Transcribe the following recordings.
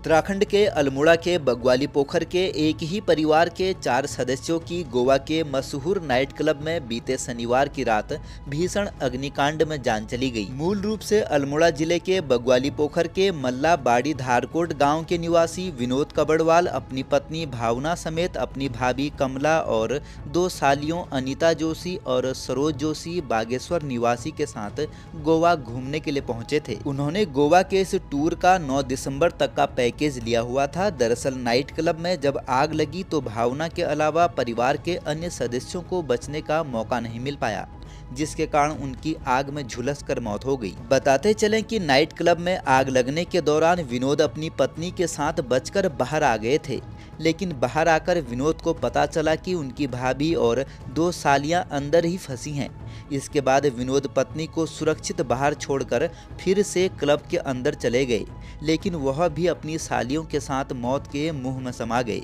उत्तराखंड के अल्मोड़ा के बग्वाली पोखर के एक ही परिवार के 4 सदस्यों की गोवा के मशहूर नाइट क्लब में बीते शनिवार की रात भीषण अग्निकांड में जान चली गई। मूल रूप से अल्मोड़ा जिले के बग्वाली पोखर के मल्ला बाड़ी धारकोट गांव के निवासी विनोद कबड़वाल अपनी पत्नी भावना समेत अपनी भाभी कमला और 2 सालियों अनीता जोशी और सरोज जोशी बागेश्वर निवासी के साथ गोवा घूमने के लिए पहुंचे थे। उन्होंने गोवा के इस टूर का 9 दिसंबर तक का पैकेज लिया हुआ था। दरअसल नाइट क्लब में जब आग लगी तो भावना के अलावा परिवार के अन्य सदस्यों को बचने का मौका नहीं मिल पाया, जिसके कारण उनकी आग में झुलस कर मौत हो गई। बताते चलें कि नाइट क्लब में आग लगने के दौरान विनोद अपनी पत्नी के साथ बचकर बाहर आ गए थे, लेकिन बाहर आकर विनोद को पता चला कि उनकी भाभी और 2 सालियां अंदर ही फंसी हैं। इसके बाद विनोद पत्नी को सुरक्षित बाहर छोड़कर फिर से क्लब के अंदर चले गए, लेकिन वह भी अपनी सालियों के साथ मौत के मुंह में समा गए।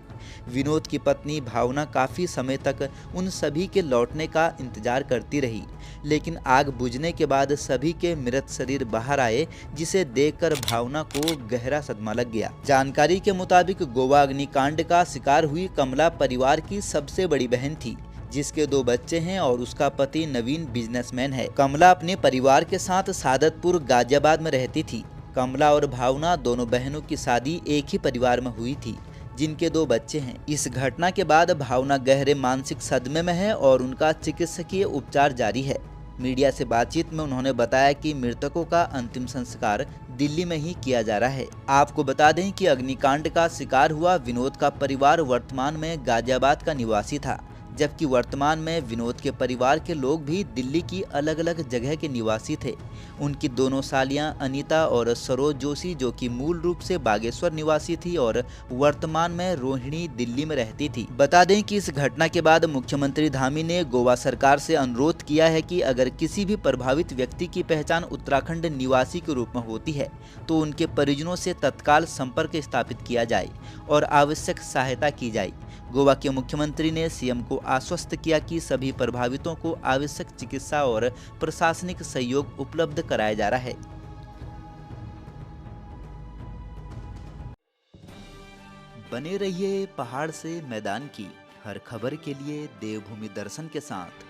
विनोद की पत्नी भावना काफ़ी समय तक उन सभी के लौटने का इंतजार करती रही, लेकिन आग बुझने के बाद सभी के मृत शरीर बाहर आए, जिसे देखकर भावना को गहरा सदमा लग गया। जानकारी के मुताबिक गोवा अग्निकांड का शिकार हुई कमला परिवार की सबसे बड़ी बहन थी, जिसके 2 बच्चे हैं और उसका पति नवीन बिजनेसमैन है। कमला अपने परिवार के साथ सादतपुर गाजियाबाद में रहती थी। कमला और भावना दोनों बहनों की शादी एक ही परिवार में हुई थी, जिनके 2 बच्चे हैं। इस घटना के बाद भावना गहरे मानसिक सदमे में है और उनका चिकित्सकीय उपचार जारी है। मीडिया से बातचीत में उन्होंने बताया कि मृतकों का अंतिम संस्कार दिल्ली में ही किया जा रहा है। आपको बता दें कि अग्निकांड का शिकार हुआ विनोद का परिवार वर्तमान में गाजियाबाद का निवासी था, जबकि वर्तमान में विनोद के परिवार के लोग भी दिल्ली की अलग अलग जगह के निवासी थे। उनकी दोनों सालियां अनीता और सरोज जोशी, जो कि मूल रूप से बागेश्वर निवासी थी और वर्तमान में रोहिणी दिल्ली में रहती थी। बता दें कि इस घटना के बाद मुख्यमंत्री धामी ने गोवा सरकार से अनुरोध किया है कि अगर किसी भी प्रभावित व्यक्ति की पहचान उत्तराखंड निवासी के रूप में होती है तो उनके परिजनों से तत्काल संपर्क स्थापित किया जाए और आवश्यक सहायता की जाए। गोवा के मुख्यमंत्री ने सीएम को आश्वस्त किया कि सभी प्रभावितों को आवश्यक चिकित्सा और प्रशासनिक सहयोग उपलब्ध कराया जा रहा है। बने रहिए पहाड़ से मैदान की हर खबर के लिए देवभूमि दर्शन के साथ।